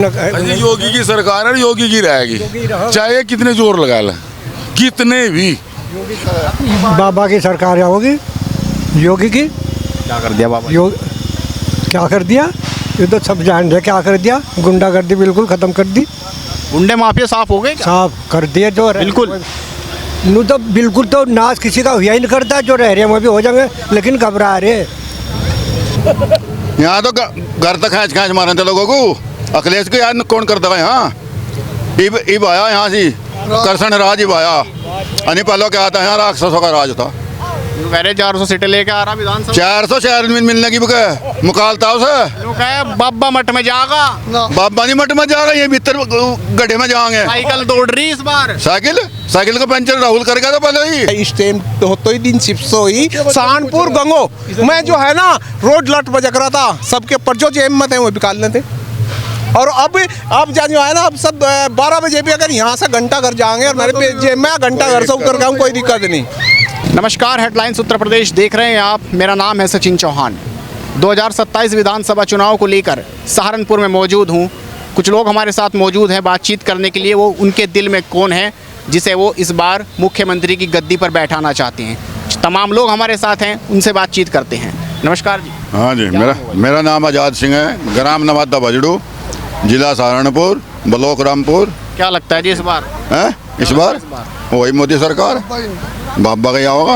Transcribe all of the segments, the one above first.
अरे योगी की सरकार है, योगी की रहेगी, चाहे कितने जोर लगा ले, कितने भी। बाबा की सरकार होगी, योगी की। क्या कर दिया बाबा? क्या कर दिया? ये तो सब जान रहे क्या कर दिया। गुंडागर्दी बिल्कुल खत्म कर दी। गुंडे माफिया साफ हो गए क्या? साफ कर दिए जो बिल्कुल। नू तो बिल्कुल तो नाश किसी का हुआ ही नहीं करता। जो रह रहे हैं वो भी हो जाएंगे, लेकिन घबरा रहे। यहाँ तो घर तक खींच खींच मारे थे लोगों को। अखिलेश को यार कौन करता है यहाँ? इब आया यहाँ से करसन राज इब आया। अनि पहले क्या आता है यहाँ राक्षसों का राज था। कह रहे 400 सीटें लेके आ रहा विधानसभा। 400 शहर में मिलने की मुकालता उसे। लोग कहे बाबा मठ में जागा। बाबा नहीं मठ में जाएगा, ये भीतर गड्ढे में जाएंगे। साइकिल दौड़ रही इस बार। साइकिल का पंचर राहुल कर गया था पहले ही। इस टाइम तो ही दिन चिप्सो ही सहारनपुर गंगो मैं जो है ना रोड लट बजक रहा था। सबके ऊपर जो हिम्मत है वो निकालने थे। और अब जो है ना अब सब 12 बजे भी अगर यहाँ से घंटा घर जाएंगे और मेरे पे जेब में घंटा घर से उतर गया, कोई दिक्कत नहीं। नमस्कार, हेडलाइंस उत्तर प्रदेश देख रहे हैं आप। मेरा नाम है सचिन चौहान। 2027 विधानसभा चुनाव को लेकर सहारनपुर में मौजूद हूँ। कुछ लोग हमारे साथ मौजूद हैं बातचीत करने के लिए। वो उनके दिल में कौन है जिसे वो इस बार मुख्यमंत्री की गद्दी पर बैठाना चाहते हैं। तमाम लोग हमारे साथ हैं, उनसे बातचीत करते हैं। नमस्कार जी। हाँ जी, मेरा नाम आज़ाद सिंह है। ग्राम नवादा बजड़ू, जिला सहारनपुर, ब्लॉक रामपुर। क्या लगता है जी इस बार? है इस बार वही मोदी सरकार, बाबा का होगा।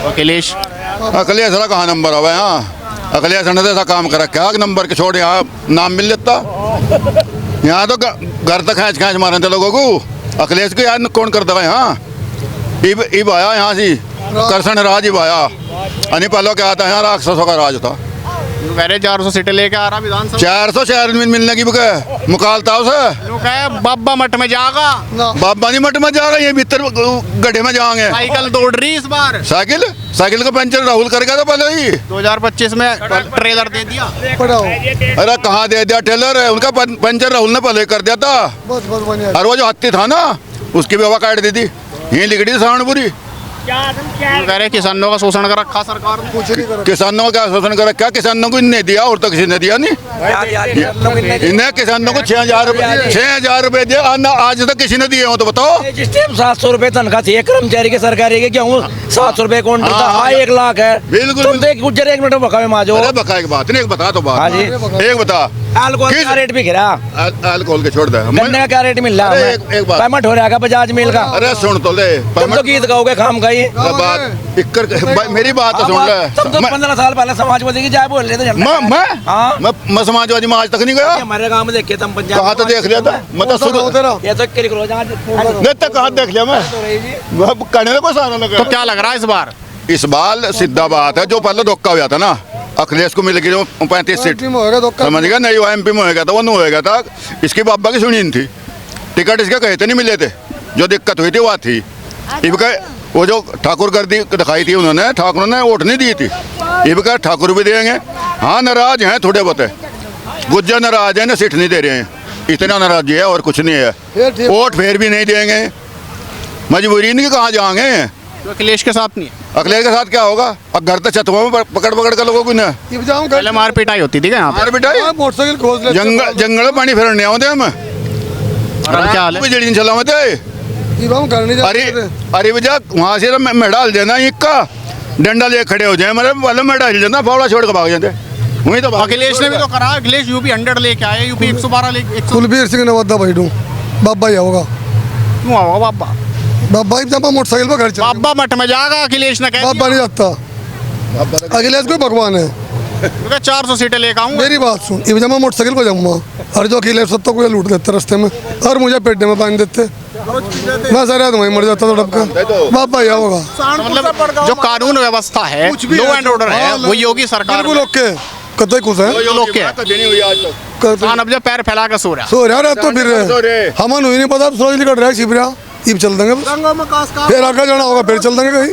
अखिलेश का कहाँ नंबर आवे? यहाँ अखिलेश ने तो ऐसा काम कर रखा है नंबर के छोड़ यहाँ नाम मिल लेता। यहाँ तो घर तक खींच खींच मारे थे लोगों को। अखिलेश को यार कौन करता है यहाँ? इब आया यहाँ से करसन राज इब आया। अनि पहले क्या आता है यहाँ राक्षसों का राज था। कह रहे 400 सीटें लेके आ रहा विधानसभा। 400 शहर में मिलने की मुकालता उसे। लोग कहे बाबा मठ में जागा। बाबा नहीं मठ में जाएगा, ये भीतर गड्ढे में जाएंगे। साइकिल दौड़ रही इस बार। साइकिल का पंचर राहुल कर गया था पहले ही। 2025 में ट्रेलर दे दिया। अरे कहाँ दे दिया ट्रेलर? उनका पंचर राहुल ने पहले कर दिया था। और वो जो हत्ती था ना उसकी भी हवा काट दी थी। यही लिख दी सहारनपुरी। कह रहे किसानों का शोषण कर रखा सरकार ने। कुछ नहीं किसानों का शोषण कर रखा। किसानों को इन्हें दिया और तो किसी ने दिया नहीं। इन्हें किसानों को 6,000 रुपए दिया, आज तक किसी ने दिए हो तो बताओ। 700 रुपए तनख्वाह थी कर्मचारी के सरकारी के, गेहूँ 700 रुपए कौन था? 1 लाख है। बिल्कुल। गुजर 1 मिनट में बका में माजो। अरे बका की बात नहीं, एक बता तो बात। एक बता अल्कोहल का रेट भी गिरा। अल्कोहल के छोड़ दे। गन्ने का क्या रेट मिल रहा है? पेमेंट हो रहा है बजाज मिल का। अरे सुन तो ले, तुम तो गीत गाओगे खाम का ही। मेरी बात तो सुन ले। तुम तो 15 साल पहले समाजवादी की जाए बोल रहे थे। मैं समाजवादी में आज तक नहीं गया। हमारे गांव में देखे तुम पंजाब कहाँ तो देख लिया था? मैं तो ये तो कहाँ देख लिया मैं कहने को सारा लगा। तो क्या लग रहा है इस बार सीधा बात है। जो पहले धोखा हुआ था ना अखिलेश को मिल गई 35 सीट, समझ गया? नहीं वो MP में होएगा था, वो नहीं होएगा था। इसकी बाबा की सुनी थी। टिकट इसके कहते नहीं मिले थे। जो दिक्कत हुई थी वो थी। वो जो ठाकुर गर्दी दिखाई थी उन्होंने, ठाकुर ने वोट नहीं दी थी। इब का ठाकुर भी देंगे। हाँ नाराज हैं थोड़े बहुत है। गुज्जर नाराज है ना, सीट नहीं दे रहे हैं। इतना नाराजी है और कुछ नहीं है। वोट फिर भी नहीं देंगे। मजबूरी नहीं, कहाँ जाएंगे? तो अखिलेश के साथ नहीं है। अखिलेश के साथ क्या होगा? अब घर तक छतुआ में पकड़ कर लोगों को ना पहले मार पिटाई होती थी क्या? मार पिटाई, मोटरसाइकिल जंगल में पानी फेरने आते हम। क्या हाल है? जड़ी चलाते। अरे भैया वहाँ से मैं डाल देना इक्का डंडा ले खड़े हो जाए, मेरे वाले में डाल देना, फावड़ा छोड़ के भाग जाते। वही तो अखिलेश ने भी तो करा। अखिलेश यूपी 100 लेके आए, यूपी 112 लेके। कुलबीर सिंह नवादा बैठू बाबा ही होगा। क्यों होगा बाबा? बाबा जब मोटरसाइकिल पर घर चल बाबा मठ में जाएगा अखिलेश ने कहा। बाबा नहीं जाता। अखिलेश कोई भगवान है। 400 सीटें लेकर आऊंगा। मेरी बात सुन, जब मैं मोटरसाइकिल पर जाऊंगा और जो अखिलेश सब तो कोई लूट देते रास्ते में और मुझे पेट में बांध देते, मैं सर वहीं मर जाता तो डबका। बाबा ही होगा। मतलब जो कानून व्यवस्था है, लॉ एंड ऑर्डर है, वो योगी सरकार। बिल्कुल ओके, कतई खुश है। लोग क्या अब जब पैर फैला कर सो रहा तो फिर हमन हुई नहीं पता सोच निकल रहा है शिवरा। इब चल देंगे फिर आगे जाना होगा, फिर चल देंगे कहीं।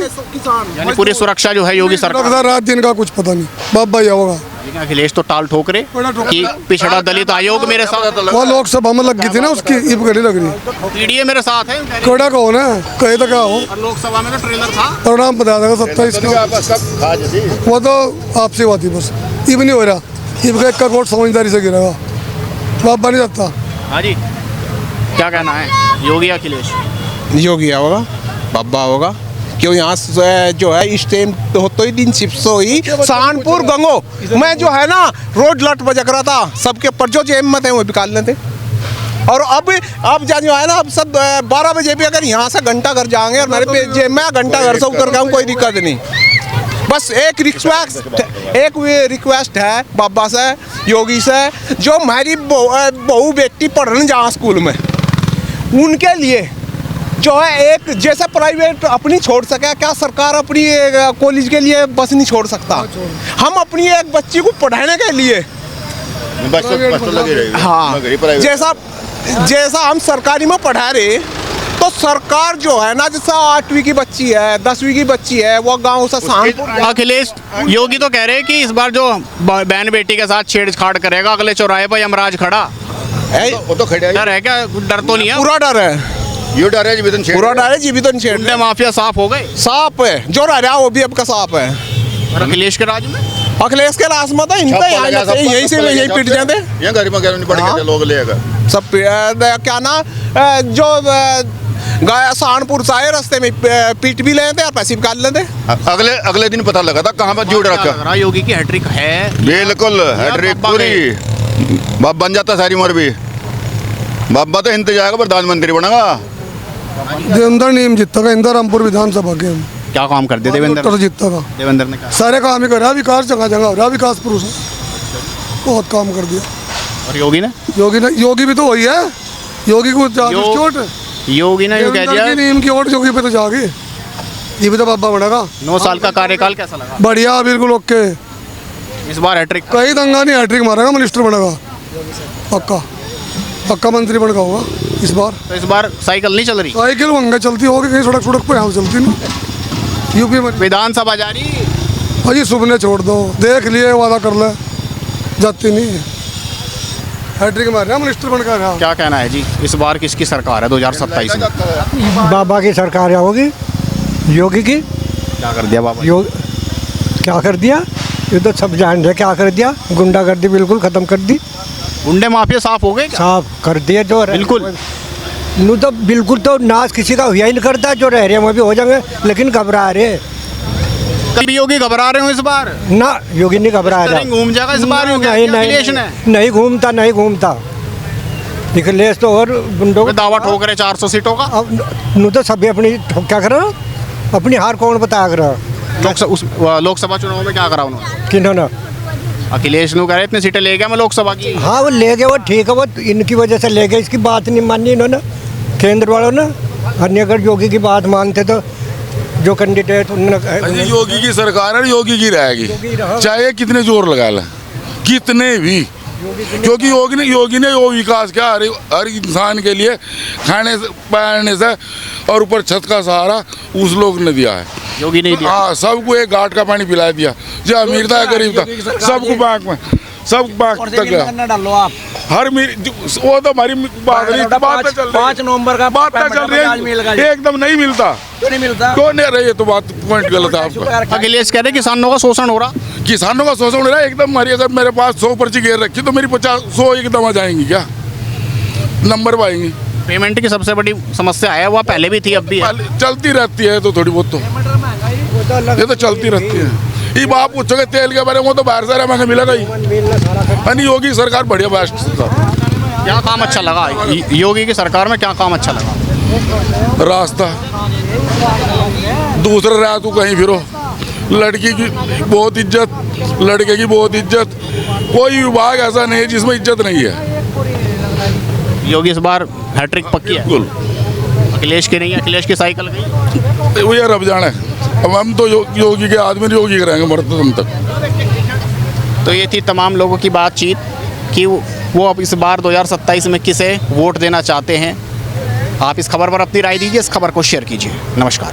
यानी पूरी सुरक्षा जो है योगी सरकार। रात दिन का कुछ पता नहीं। बाबा ही होगा। अखिलेश तो टाल ठोकरे कि पिछड़ा दलित आयोग मेरे साथ। वो लोकसभा में लग गई थी ना उसकी, इब गली लग रही। पीडीए मेरे साथ है। कोड़ा कौन है? कहे तो क्या हो? लोकसभा में तो ट्रेलर था। परिणाम बता देगा 27 का। वो तो आपसी बात ही बस। इब नहीं हो रहा। इब का 1 वोट समझदारी से गिरेगा। बाबा नहीं जाता। हाँ जी, क्या कहना है? योगी अखिलेश? योगी होगा, बाबा होगा, क्यों यहाँ से जो है इस टाइम तो ही दिन चिप्सो ही सहारनपुर गंगो में जो है ना रोड लट बजक रहा था, सबके पर जो हिम्मत है वो निकाल लेते। और अब जो है ना अब सब 12 बजे भी अगर यहाँ से घंटा घर जाएंगे और मेरे पे मैं घंटा घर से उतर जाऊँ कोई दिक्कत नहीं। बस एक रिक्वेस्ट है बाबा से, योगी से, जो हमारी बहू बेटी पढ़ने जा स्कूल में, उनके लिए जो है एक जैसे प्राइवेट अपनी छोड़ सके, क्या सरकार अपनी कॉलेज के लिए बस नहीं छोड़ सकता? हम अपनी एक बच्ची को पढ़ाने के लिए बस तो लगी रहेगी। हाँ, जैसा हम सरकारी में पढ़ा रहे, तो सरकार जो है ना, जैसा 8वीं की बच्ची है, 10वीं की बच्ची है, वो गांव से सहारनपुर। अखिलेश योगी तो कह रहे हैं कि इस बार जो बहन बेटी के साथ छेड़छाड़ करेगा, अगले चौराहे पर यमराज खड़ा। वो तो खड़े डर है क्या? डर तो नहीं है? पूरा डर है, ये डर है जीवितन पूरा डर है जीवितन छेड़। गुंडे माफिया साफ हो गए, साफ है, जो रह रहा वो भी अब का साफ है। और अखिलेश के राज में, अखिलेश के राज में तो इनका यही से यही पिट जाते, ये घर में नहीं पड़ गए लोग लेगा सब क्या ना, जो गया सहारनपुर से आए रास्ते में पीट भी लेते और पैसे निकाल लेते। अगले दिन पता लगा था कहाँ पर जुड़ रखा। योगी की हैट्रिक है, बिल्कुल हैट्रिक पूरी। बाप बन जाता सारी उम्र भी, बाबा तो हिंद जाएगा प्रधानमंत्री बनेगा। देवेंद्र नीम जीता था इंदिरा रामपुर विधानसभा के। क्या काम कर दिया देवेंद्र? जीता था देवेंद्र ने क्या सारे काम ही करा, विकास जगह जगह हो रहा, विकास पुरुष बहुत काम कर दिया। और योगी ने योगी भी तो वही है, योगी को चोट, योगी ने कह दिया नीम की ओट योगी पे तो जागे, ये भी तो बाबा बनेगा। 9 साल का कार्यकाल कैसा लगा? बढ़िया, बिल्कुल ओके। इस बार हैट्रिक, कहीं दंगा नहीं, हैट्रिक मारेगा, मिनिस्टर बनेगा, पक्का मंत्री बन होगा इस बार। तो इस बार साइकिल नहीं चल रही? साइकिल वंगा चलती होगी, कहीं सड़क पे यहाँ चलती नहीं। यूपी में विधानसभा जा रही? अजी सुपने छोड़ दो, देख लिए वादा कर ले, जाती नहीं है। हैट्रिक मार रहा, मिनिस्टर बन कर रहा। क्या कहना है जी, इस बार किसकी सरकार है 2027 में? बाबा की सरकार होगी, योगी की। क्या कर दिया बाबा? क्या कर दिया? ये तो सब जान रहे क्या कर दिया। गुंडागर्दी बिल्कुल खत्म कर दी, गुंडे माफिया साफ हो गए क्या? साफ कर दिए जो बिल्कुल। नू तो बिल्कुल तो नाश किसी का हुआ ही नहीं करता, जो रह रहे हैं वो भी हो जाएंगे, लेकिन घबरा रहे। कभी योगी घबरा रहे हो इस बार? ना, योगी नहीं घबरा रहा, घूम जाएगा इस बार। नहीं घूमता अखिलेश तो और गुंडों का दावा ठोक रहे 400 सीटों का। अब नू तो सभी अपनी क्या कर रहा, अपनी हार कौन बताया कर रहा। लोकसभा चुनाव में क्या करा उन्होंने? किन्होंने? अखिलेश ने कह रहे इतनी सीटें ले गया मैं लोकसभा की। हाँ वो ले गए, वो ठीक है, वो इनकी वजह से ले गए, इसकी बात नहीं मानी इन्होंने, केंद्र वालों ने। अन्य अगर योगी की बात मानते तो जो कैंडिडेट उन्होंने, योगी की सरकार है, योगी की रहेगी, चाहे कितने जोर लगा लें, कितने भी, क्योंकि योगी ने वो विकास किया हर इंसान के लिए, खाने से पहनने से और ऊपर छत का सहारा उस लोग ने दिया है। योगी नहीं दिया? हाँ, सबको एक घाट का पानी पिला दिया, जो अमीर था गरीब था, सबको बैंक में, सब बैंक तक गया। डालो आप हर वो तो हमारी बात नहीं, बात चल रही है 5 नवंबर का, बात चल रही है, एकदम नहीं मिलता। क्यों नहीं मिलता? क्यों नहीं रही है? तो बात पॉइंट गलत है आपका। अखिलेश कह रहे किसानों का शोषण हो रहा। किसानों का शोषण हो रहा है एकदम। हमारी अगर मेरे पास 100 पर्ची घेर रखी तो मेरी 100 एकदम आ जाएंगी, क्या नंबर पाएंगी? पेमेंट की सबसे बड़ी समस्या है, वो पहले भी थी अब भी है। चलती रहती है तो थोड़ी बहुत, तो ये तो चलती रहती है। ये बात पूछोगे तेल के बारे में, तो बाहर से महंगा मिलेगा ही। योगी सरकार बढ़िया बेस्ट था। क्या काम अच्छा लगा योगी की सरकार में? क्या काम अच्छा लगा? रास्ता, दूसरे रात को कहीं फिरो, लड़की की बहुत इज्जत, लड़के की बहुत इज्जत, कोई विभाग ऐसा नहीं है जिसमें इज्जत नहीं है। योगी इस बार हैट्रिक पक्की है? बिल्कुल। अखिलेश की नहीं है? अखिलेश की साइकिल गई? वो यार अब जाने, अब हम तो योगी के आदमी योगी करेंगे मरते दम तक। तो ये थी तमाम लोगों की बातचीत कि वो अब इस बार 2027 में किसे वोट देना चाहते हैं। आप इस खबर पर अपनी राय दीजिए, इस खबर को शेयर कीजिए। नमस्कार।